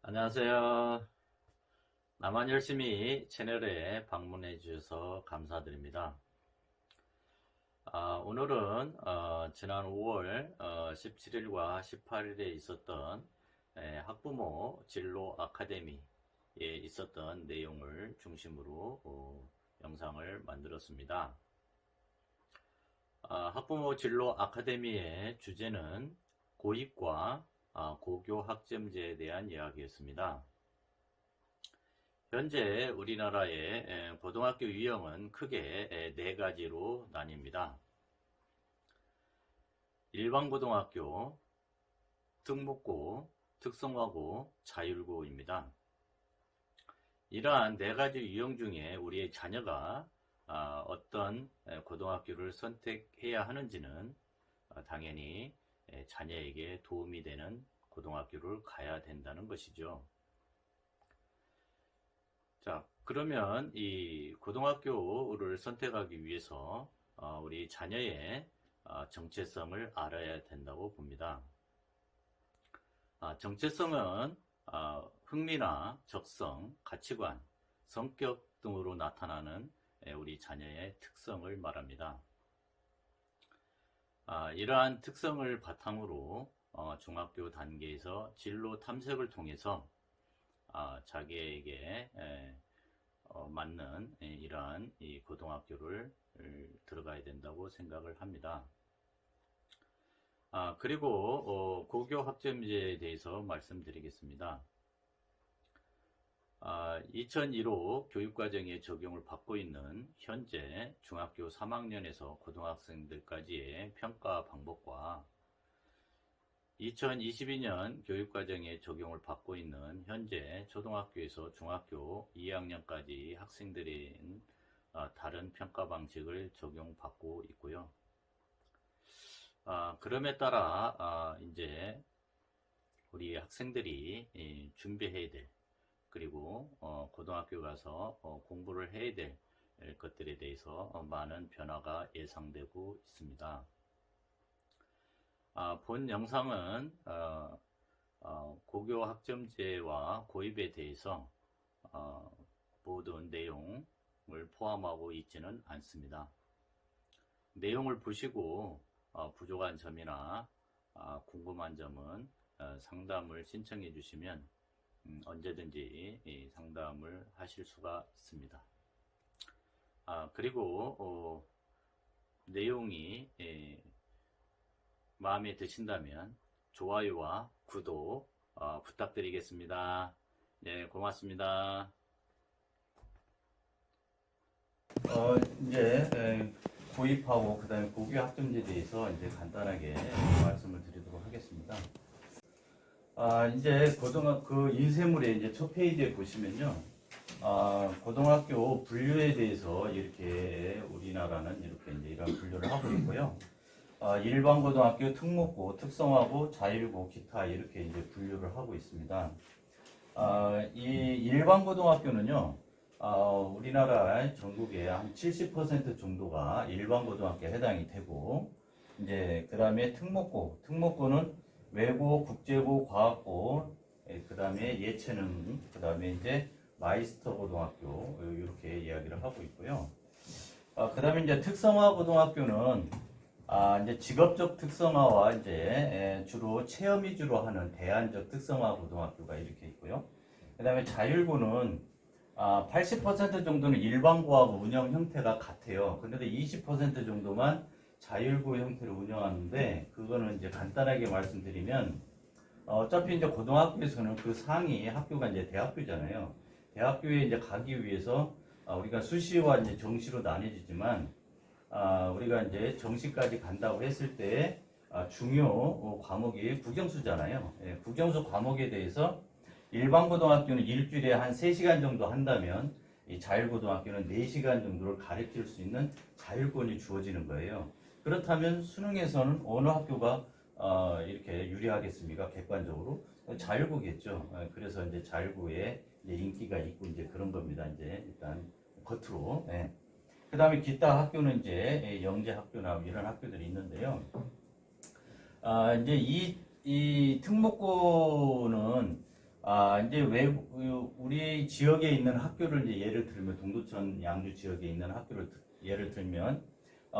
안녕하세요. 나만 열심히 채널에 방문해 주셔서 감사드립니다. 오늘은 지난 5월 17일과 18일에 있었던 학부모 진로 아카데미에 있었던 내용을 중심으로 영상을 만들었습니다. 학부모 진로 아카데미의 주제는 고입과 고교 학점제에 대한 이야기였습니다. 현재 우리나라의 고등학교 유형은 크게 네 가지로 나뉩니다. 일반고등학교, 특목고, 특성화고, 자율고입니다. 이러한 네 가지 유형 중에 우리의 자녀가 어떤 고등학교를 선택해야 하는지는 당연히 자녀에게 도움이 되는 고등학교를 가야 된다는 것이죠. 자, 그러면 이 고등학교를 선택하기 위해서 우리 자녀의 정체성을 알아야 된다고 봅니다. 정체성은 흥미나 적성, 가치관, 성격 등으로 나타나는 우리 자녀의 특성을 말합니다. 이러한 특성을 바탕으로 중학교 단계에서 진로 탐색을 통해서 자기에게 맞는 이러한 이 고등학교를 들어가야 된다고 생각을 합니다. 그리고 고교 학점제에 대해서 말씀드리겠습니다. 2015 교육과정에 적용을 받고 있는 현재 중학교 3학년에서 고등학생들까지의 평가 방법과 2022년 교육과정에 적용을 받고 있는 현재 초등학교에서 중학교 2학년까지 학생들인 다른 평가 방식을 적용받고 있고요. 그럼에 따라 이제 우리 학생들이 준비해야 될, 그리고 고등학교 가서 공부를 해야 될 것들에 대해서 많은 변화가 예상되고 있습니다. 본 영상은 고교 학점제와 고입에 대해서 모든 내용을 포함하고 있지는 않습니다. 내용을 보시고 부족한 점이나 궁금한 점은 상담을 신청해 주시면 언제든지 상담을 하실 수가 있습니다. 그리고 내용이 마음에 드신다면 좋아요와 구독 부탁드리겠습니다. 네, 고맙습니다. 이제 고입하고 그 다음에 고교 학점제에 대해서 이제 간단하게 말씀을 드리도록 하겠습니다. 이제 그 인쇄물의 이제 첫 페이지에 보시면요. 고등학교 분류에 대해서 이렇게 우리나라는 이렇게 이제 이런 분류를 하고 있고요. 일반고등학교, 특목고, 특성화고, 자율고, 기타 이렇게 이제 분류를 하고 있습니다. 이 일반고등학교는요, 우리나라 전국에 한 70% 정도가 일반고등학교에 해당이 되고, 이제 그 다음에 특목고는 외고, 국제고, 과학고, 그 다음에 예체능, 그 다음에 이제 마이스터 고등학교 이렇게 이야기를 하고 있고요. 그 다음에 이제 특성화 고등학교는 이제 직업적 특성화와 이제 주로 체험 위주로 하는 대안적 특성화 고등학교가 이렇게 있고요. 그 다음에 자율고는 80% 정도는 일반고하고 운영 형태가 같아요. 근데 20% 정도만 자율고 형태로 운영하는데, 그거는 이제 간단하게 말씀드리면, 어차피 이제 고등학교에서는 그 상위 학교가 이제 대학교잖아요. 대학교에 이제 가기 위해서 우리가 수시와 이제 정시로 나뉘지만, 우리가 이제 정시까지 간다고 했을 때 중요 과목이 국영수잖아요. 예, 국영수 과목에 대해서 일반고등학교는 일주일에 한 3시간 정도 한다면 이 자율고등학교는 4시간 정도를 가르칠 수 있는 자율권이 주어지는 거예요. 그렇다면 수능에서는 어느 학교가 이렇게 유리하겠습니까? 객관적으로 자율고겠죠. 그래서 이제 자율고에 이제 인기가 있고 이제 그런 겁니다. 이제 일단 겉으로. 예. 그 다음에 기타 학교는 이제 영재 학교나 이런 학교들이 있는데요. 이제 이 특목고는 이제 우리 지역에 있는 학교를 이제 예를 들면 동두천 양주 지역에 있는 학교를 예를 들면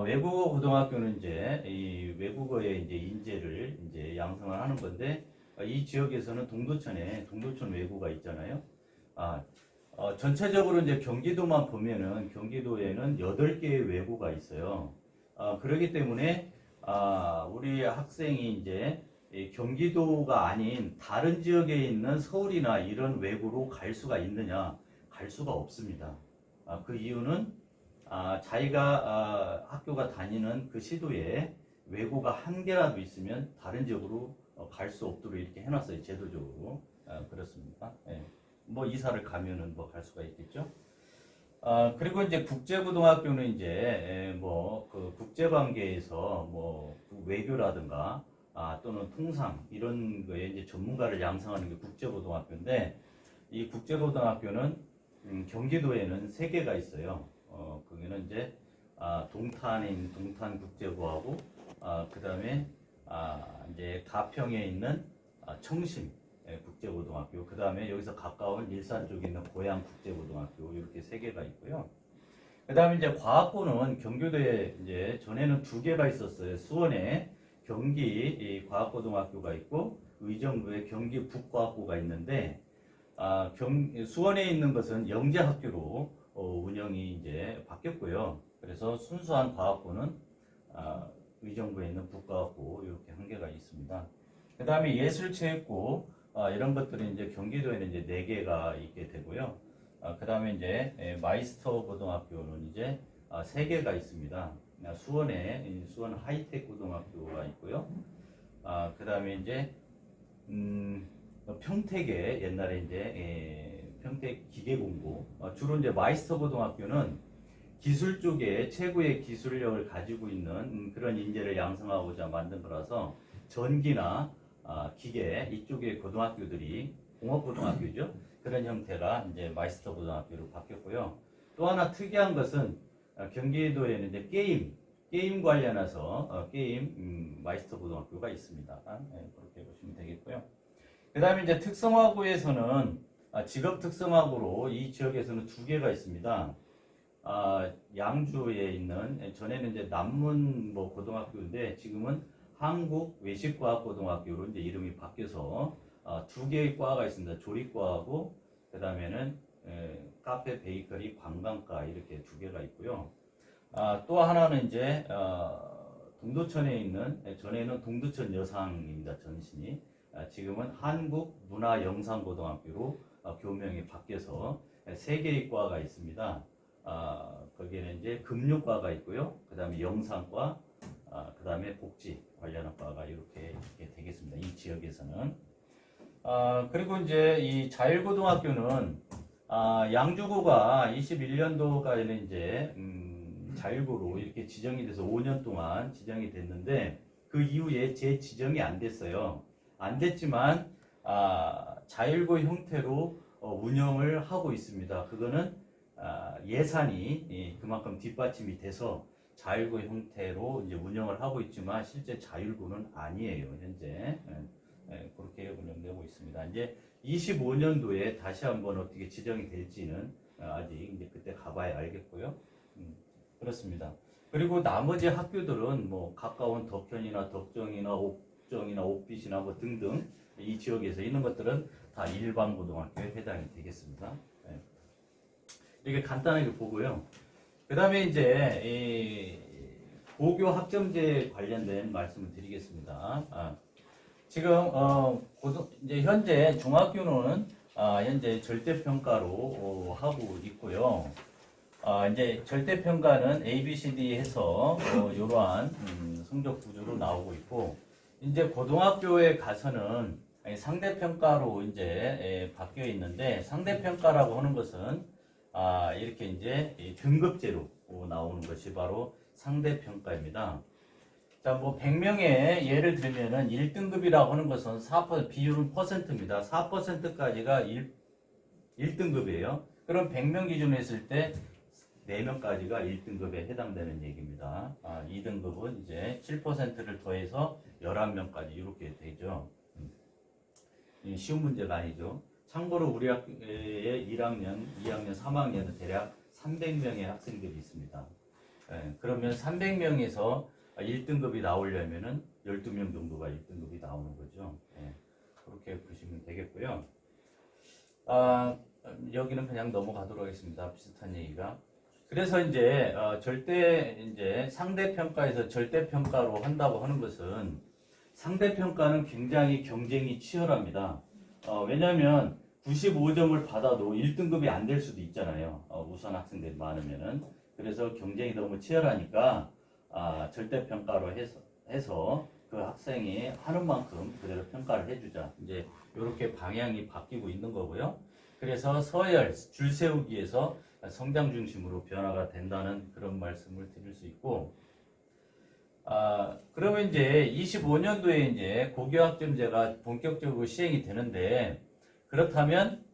외국어 고등학교는 이제 이 외국어의 이제 인재를 이제 양성을 하는 건데 이 지역에서는 동두천에 동두천 외고가 있잖아요. 전체적으로 이제 경기도만 보면은 경기도에는 8개의 외고가 있어요. 그렇기 때문에 우리 학생이 이제 이 경기도가 아닌 다른 지역에 있는 서울이나 이런 외고로 갈 수가 있느냐? 갈 수가 없습니다. 그 이유는 자기가 학교가 다니는 그 시도에 외고가 한 개라도 있으면 다른 지역으로 갈 수 없도록 이렇게 해놨어요. 제도적으로. 그렇습니다. 예. 뭐 이사를 가면은 뭐 갈 수가 있겠죠. 그리고 이제 국제고등학교는 이제 뭐그 국제관계에서 뭐 외교라든가 또는 통상 이런 거에 이제 전문가를 양성하는 게 국제고등학교인데 이 국제고등학교는 경기도에는 3개가 있어요. 거기는 이제 동탄인 동탄국제고하고 그다음에 이제 가평에 있는 청심 국제고등학교, 그 다음에 여기서 가까운 일산 쪽에 있는 고양국제고등학교 이렇게 3개가 있고요. 그 다음에 이제 과학고는 경기도에 이제 전에는 2개가 있었어요. 수원에 경기 과학고등학교가 있고 의정부에 경기 북과학고가 있는데 수원에 있는 것은 영재학교로 운영이 이제 바뀌었고요. 그래서 순수한 과학고는 의정부에 있는 북과학고 이렇게 한 개가 있습니다. 그 다음에 예술체육고 이런 것들은 이제 경기도에는 이제 4개가 있게 되고요. 그 다음에 이제 마이스터 고등학교는 이제 3개가 있습니다. 수원에 수원 하이텍 고등학교가 있고요. 그 다음에 이제 평택에 옛날에 이제 평택 기계공고 주로 이제 마이스터 고등학교는 기술 쪽에 최고의 기술력을 가지고 있는 그런 인재를 양성하고자 만든 거라서 전기나 기계 이쪽의 고등학교들이 공업고등학교죠. 그런 형태가 이제 마이스터 고등학교로 바뀌었고요. 또 하나 특이한 것은 경기도에는 이제 게임 관련해서 게임 마이스터 고등학교가 있습니다. 그렇게 보시면 되겠고요. 그 다음에 이제 특성화고에서는 직업 특성화고로 이 지역에서는 2개가 있습니다. 양주에 있는 전에는 이제 남문 뭐 고등학교인데 지금은 한국 외식과학고등학교로 이제 이름이 바뀌어서 2개의 과가 있습니다. 조리과하고 그 다음에는 카페, 베이커리, 관광과 이렇게 2개가 있고요. 또 하나는 이제 동두천에 있는 전에는 동두천 여상입니다. 전신이 지금은 한국 문화영상고등학교로 교명이 바뀌어서 3개의 과가 있습니다. 거기에는 이제 금융과가 있고요. 그 다음에 영상과, 그 다음에 복지 관련한 과가 이렇게 되겠습니다. 이 지역에서는. 그리고 이제 이 자율고등학교는 양주고가 21년도까지는 이제 자율고로 이렇게 지정이 돼서 5년 동안 지정이 됐는데 그 이후에 재지정이 안 됐어요. 안 됐지만 자율고 형태로 운영을 하고 있습니다. 그거는 예산이 그만큼 뒷받침이 돼서 자율고 형태로 이제 운영을 하고 있지만 실제 자율고는 아니에요. 현재 그렇게 운영되고 있습니다. 이제 25년도에 다시 한번 어떻게 지정이 될지는 아직 이제 그때 가봐야 알겠고요. 그렇습니다. 그리고 나머지 학교들은 뭐 가까운 덕현이나 덕정이나 옥정이나 옥빛이나 뭐 등등 이 지역에서 있는 것들은 다 일반 고등학교에 해당이 되겠습니다. 이렇게 간단하게 보고요. 그 다음에 이제 이 고교 학점제 관련된 말씀을 드리겠습니다. 지금 이제 현재 중학교는 현재 절대평가로 하고 있고요. 이제 절대평가는 A, B, C, D 해서 이러한 성적 구조로 나오고 있고 이제 고등학교에 가서는 상대평가로 이제 바뀌어 있는데 상대평가라고 하는 것은 이렇게 이제 등급제로 나오는 것이 바로 상대평가입니다. 자, 뭐 100명의 예를 들면은 1등급이라고 하는 것은 4% 비율은 퍼센트입니다. 4%까지가 1등급이에요. 그럼 100명 기준으로 했을 때 4명까지가 1등급에 해당되는 얘기입니다. 2등급은 이제 7%를 더해서 11명까지 이렇게 되죠. 쉬운 문제가 아니죠. 참고로 우리 학교에 1학년, 2학년, 3학년은 대략 300명의 학생들이 있습니다. 그러면 300명에서 1등급이 나오려면은 12명 정도가 1등급이 나오는 거죠. 그렇게 보시면 되겠고요. 여기는 그냥 넘어가도록 하겠습니다. 비슷한 얘기가. 그래서 이제 상대평가에서 절대평가로 한다고 하는 것은 상대평가는 굉장히 경쟁이 치열합니다. 왜냐하면 95점을 받아도 1등급이 안 될 수도 있잖아요. 우선 학생들이 많으면은. 그래서 경쟁이 너무 치열하니까 절대평가로 해서 그 학생이 하는 만큼 그대로 평가를 해주자. 이제 이렇게 방향이 바뀌고 있는 거고요. 그래서 서열, 줄 세우기에서 성장 중심으로 변화가 된다는 그런 말씀을 드릴 수 있고, 그러면 이제 25년도에 이제 고교학점제가 본격적으로 시행이 되는데, 그렇다면,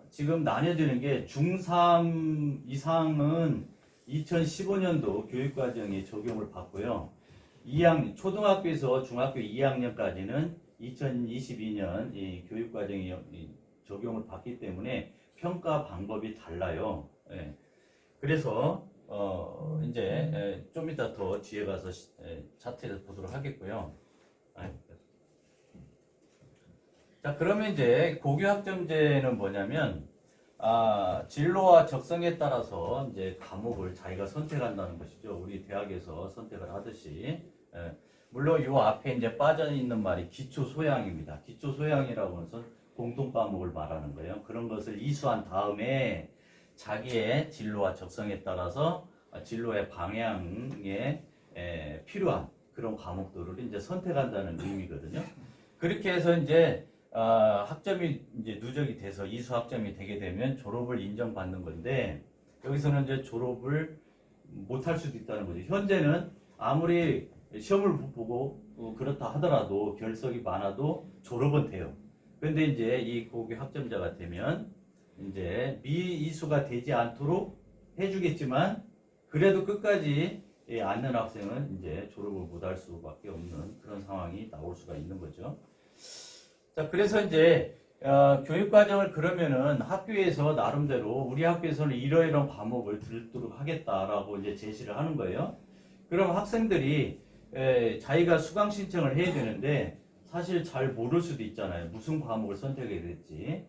지금 나뉘어지는 게 중3 이상은 2015년도 교육과정에 적용을 받고요. 초등학교에서 중학교 2학년까지는 2022년 이 교육과정이 적용을 받기 때문에 평가 방법이 달라요. 그래서 이제 좀 이따 더 뒤에 가서 차트에서 보도록 하겠고요. 자, 그러면 이제 고교학점제는 뭐냐면 진로와 적성에 따라서 이제 과목을 자기가 선택한다는 것이죠. 우리 대학에서 선택을 하듯이. 물론 요 앞에 이제 빠져 있는 말이 기초 소양입니다. 기초 소양이라고 하는 것은 공통 과목을 말하는 거예요. 그런 것을 이수한 다음에 자기의 진로와 적성에 따라서 진로의 방향에 필요한 그런 과목들을 이제 선택한다는 의미거든요. 그렇게 해서 이제 학점이 이제 누적이 돼서 이수 학점이 되게 되면 졸업을 인정받는 건데, 여기서는 이제 졸업을 못할 수도 있다는 거죠. 현재는 아무리 시험을 보고 그렇다 하더라도 결석이 많아도 졸업은 돼요. 근데 이제 이 고교 학점자가 되면 이제 미이수가 되지 않도록 해주겠지만, 그래도 끝까지 않는 학생은 이제 졸업을 못할 수밖에 없는 그런 상황이 나올 수가 있는 거죠. 자, 그래서 이제 교육과정을 그러면은 학교에서 나름대로 우리 학교에서는 이러이러한 과목을 들도록 하겠다라고 이제 제시를 하는 거예요. 그럼 학생들이 자기가 수강 신청을 해야 되는데 사실 잘 모를 수도 있잖아요. 무슨 과목을 선택해야 될지.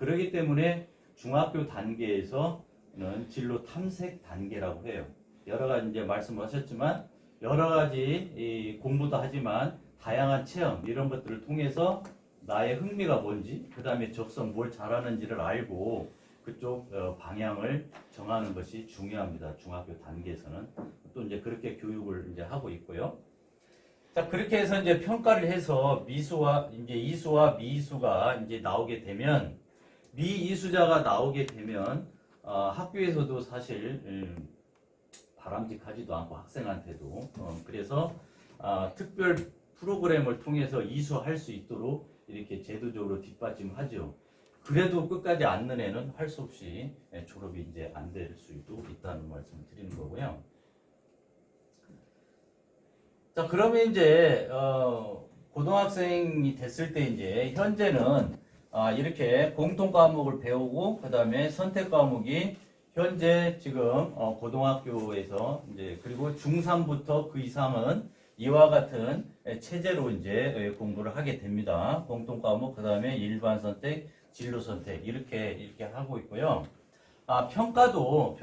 그렇기 때문에 중학교 단계에서는 진로 탐색 단계라고 해요. 여러 가지 이제 말씀하셨지만 여러 가지 공부도 하지만 다양한 체험 이런 것들을 통해서 나의 흥미가 뭔지, 그 다음에 적성 뭘 잘하는지를 알고 그쪽 방향을 정하는 것이 중요합니다. 중학교 단계에서는 또 이제 그렇게 교육을 이제 하고 있고요. 자, 그렇게 해서 이제 평가를 해서 미수와 이제 이수와 미이수가 이제 나오게 되면, 미이수자가 나오게 되면 학교에서도 사실 바람직하지도 않고 학생한테도 그래서 특별 프로그램을 통해서 이수할 수 있도록 이렇게 제도적으로 뒷받침하죠. 그래도 끝까지 않는 애는 할 수 없이 졸업이 이제 안 될 수도 있다는 말씀을 드리는 거고요. 자, 그러면 이제 고등학생이 됐을 때 이제 현재는 이렇게 공통 과목을 배우고 그 다음에 선택 과목이 현재 지금 고등학교에서 이제 그리고 중3부터 그 이상은 이와 같은 체제로 이제 공부를 하게 됩니다. 공통 과목, 그 다음에 일반 선택, 진로 선택 이렇게 하고 있고요. 평가도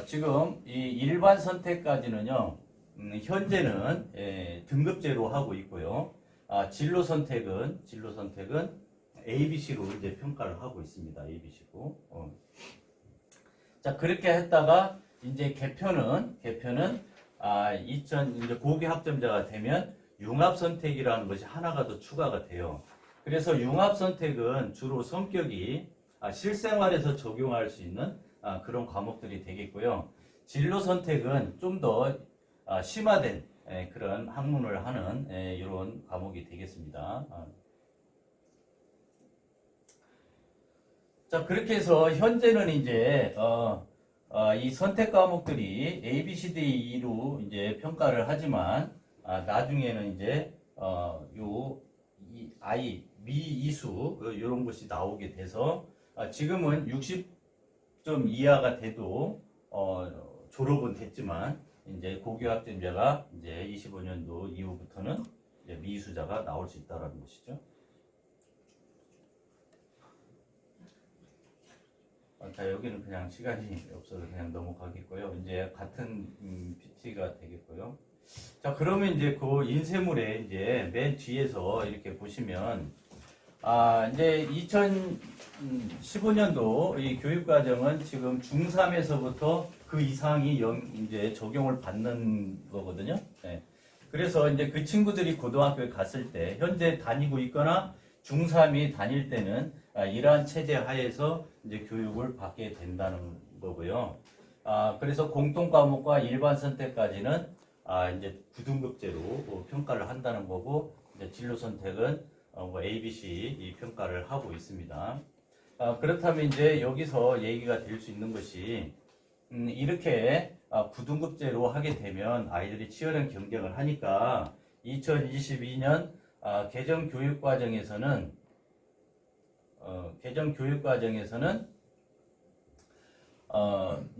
지금 이 일반 선택까지는요. 현재는 등급제로 하고 있고요. 진로 선택은 ABC로 이제 평가를 하고 있습니다. ABC로. 자, 그렇게 했다가 이제 개편은 이제 고교 학점자가 되면 융합 선택이라는 것이 하나가 더 추가가 돼요. 그래서 융합 선택은 주로 성격이 실생활에서 적용할 수 있는 그런 과목들이 되겠고요. 진로 선택은 좀 더 심화된 그런 학문을 하는 이런 과목이 되겠습니다. 자, 그렇게 해서 현재는 이제 이 선택 과목들이 A, B, C, D로 이제 평가를 하지만 나중에는 이제 이 미이수 이런 것이 나오게 돼서 지금은 60점 이하가 돼도 졸업은 됐지만 이제 고교학점자가 이제 25년도 이후부터는 이제 미이수자가 나올 수 있다라는 것이죠. 자, 여기는 그냥 시간이 없어서 그냥 넘어가겠고요. 이제 같은 PT가 되겠고요. 자, 그러면 이제 그 인쇄물에 이제 맨 뒤에서 이렇게 보시면 이제 2015년도 이 교육과정은 지금 중3에서부터 그 이상이 이제 적용을 받는 거거든요. 네. 그래서 이제 그 친구들이 고등학교에 갔을 때 현재 다니고 있거나 중3이 다닐 때는 이러한 체제 하에서 이제 교육을 받게 된다는 거고요. 그래서 공통 과목과 일반 선택까지는 이제 9등급제로 평가를 한다는 거고, 이제 진로 선택은 뭐 A, B, C 이 평가를 하고 있습니다. 그렇다면 이제 여기서 얘기가 될 수 있는 것이 이렇게 9등급제로 하게 되면 아이들이 치열한 경쟁을 하니까 2022년 개정 교육 과정에서는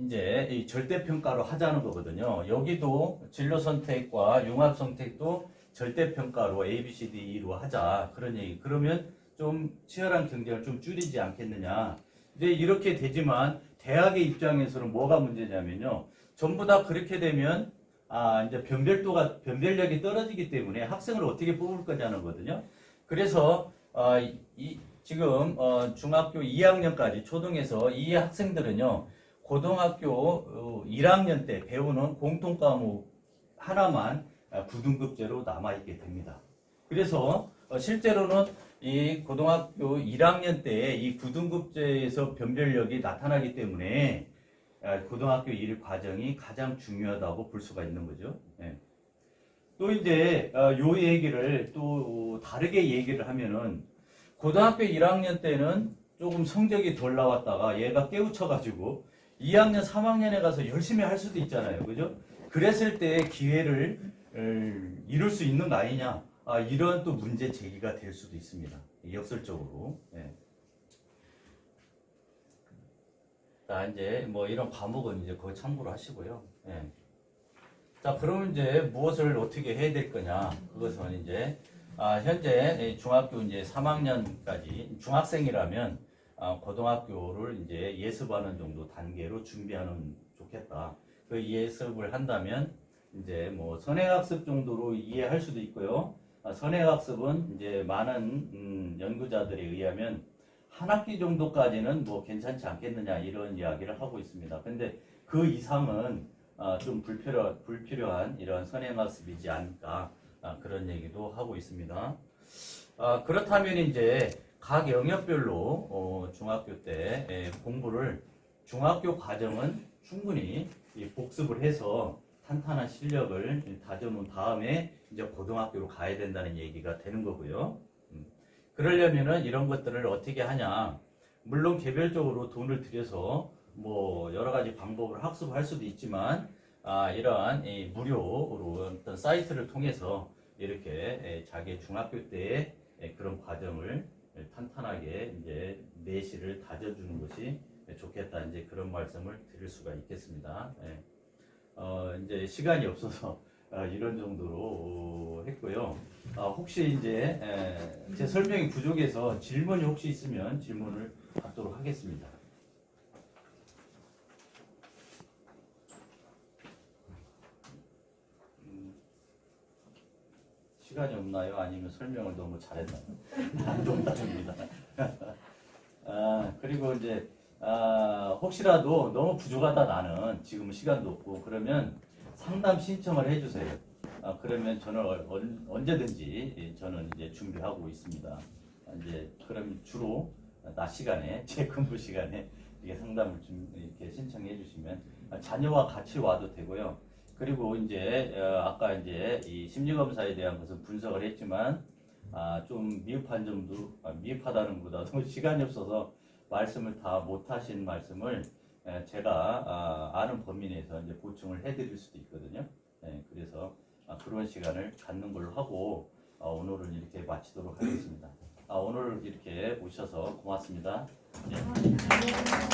이제 이 절대평가로 하자는 거거든요. 여기도 진로 선택과 융합 선택도 절대평가로 A, B, C, D로 하자. 그런 얘기. 그러면 좀 치열한 경쟁을 좀 줄이지 않겠느냐. 이제 이렇게 되지만 대학의 입장에서는 뭐가 문제냐면요. 전부 다 그렇게 되면 이제 변별력이 떨어지기 때문에 학생을 어떻게 뽑을 거냐는 거거든요. 그래서 지금 중학교 2학년까지 초등에서 이 학생들은요. 고등학교 1학년 때 배우는 공통 과목 하나만 9등급제로 남아있게 됩니다. 그래서 실제로는 이 고등학교 1학년 때 이 9등급제에서 변별력이 나타나기 때문에 고등학교 1 과정이 가장 중요하다고 볼 수가 있는 거죠. 네. 또 이제 요 얘기를 또 다르게 얘기를 하면은 고등학교 1학년 때는 조금 성적이 덜 나왔다가 얘가 깨우쳐가지고 2학년, 3학년에 가서 열심히 할 수도 있잖아요. 그죠? 그랬을 때 기회를 이룰 수 있는 거 아니냐. 이런 또 문제 제기가 될 수도 있습니다. 역설적으로. 네. 자, 이제 뭐 이런 과목은 이제 거의 참고로 하시고요. 네. 자, 그러면 이제 무엇을 어떻게 해야 될 거냐. 그것은 이제 현재 중학교 이제 3학년까지 중학생이라면 고등학교를 이제 예습하는 정도 단계로 준비하는 좋겠다. 그 예습을 한다면 이제 뭐 선행학습 정도로 이해할 수도 있고요. 선행학습은 이제 많은 연구자들에 의하면 한 학기 정도까지는 뭐 괜찮지 않겠느냐 이런 이야기를 하고 있습니다. 근데 그 이상은 좀 불필요한 이런 선행학습이지 않을까 그런 얘기도 하고 있습니다. 그렇다면 이제 각 영역별로 중학교 때 공부를 중학교 과정은 충분히 복습을 해서 탄탄한 실력을 다져놓은 다음에 이제 고등학교로 가야 된다는 얘기가 되는 거고요. 그러려면은 이런 것들을 어떻게 하냐? 물론 개별적으로 돈을 들여서 뭐 여러 가지 방법을 학습할 수도 있지만 이러한 무료로 어떤 사이트를 통해서 이렇게 자기 중학교 때의 그런 과정을 탄탄하게 이제 내실을 다져주는 것이 좋겠다. 이제 그런 말씀을 드릴 수가 있겠습니다. 이제 시간이 없어서 이런 정도로 했고요. 혹시 이제 제 설명이 부족해서 질문이 혹시 있으면 질문을 받도록 하겠습니다. 시간이 없나요? 아니면 설명을 너무 잘했나요? 농담입니다. 그리고 이제 혹시라도 너무 부족하다 나는 지금 시간도 없고 그러면 상담 신청을 해주세요. 그러면 저는 언제든지 저는 이제 준비하고 있습니다. 이제 그럼 주로 낮 시간에 제 근무 시간에 이게 상담을 좀 이렇게 신청해 주시면 자녀와 같이 와도 되고요. 그리고 이제 아까 이제 이 심리검사에 대한 것은 분석을 했지만 좀 미흡한 점도 미흡하다는 것보다도 시간이 없어서 말씀을 다 못하신 말씀을 제가 아는 범위 내에서 이제 보충을 해드릴 수도 있거든요. 그래서 그런 시간을 갖는 걸로 하고 오늘은 이렇게 마치도록 하겠습니다. 오늘 이렇게 오셔서 고맙습니다. 예.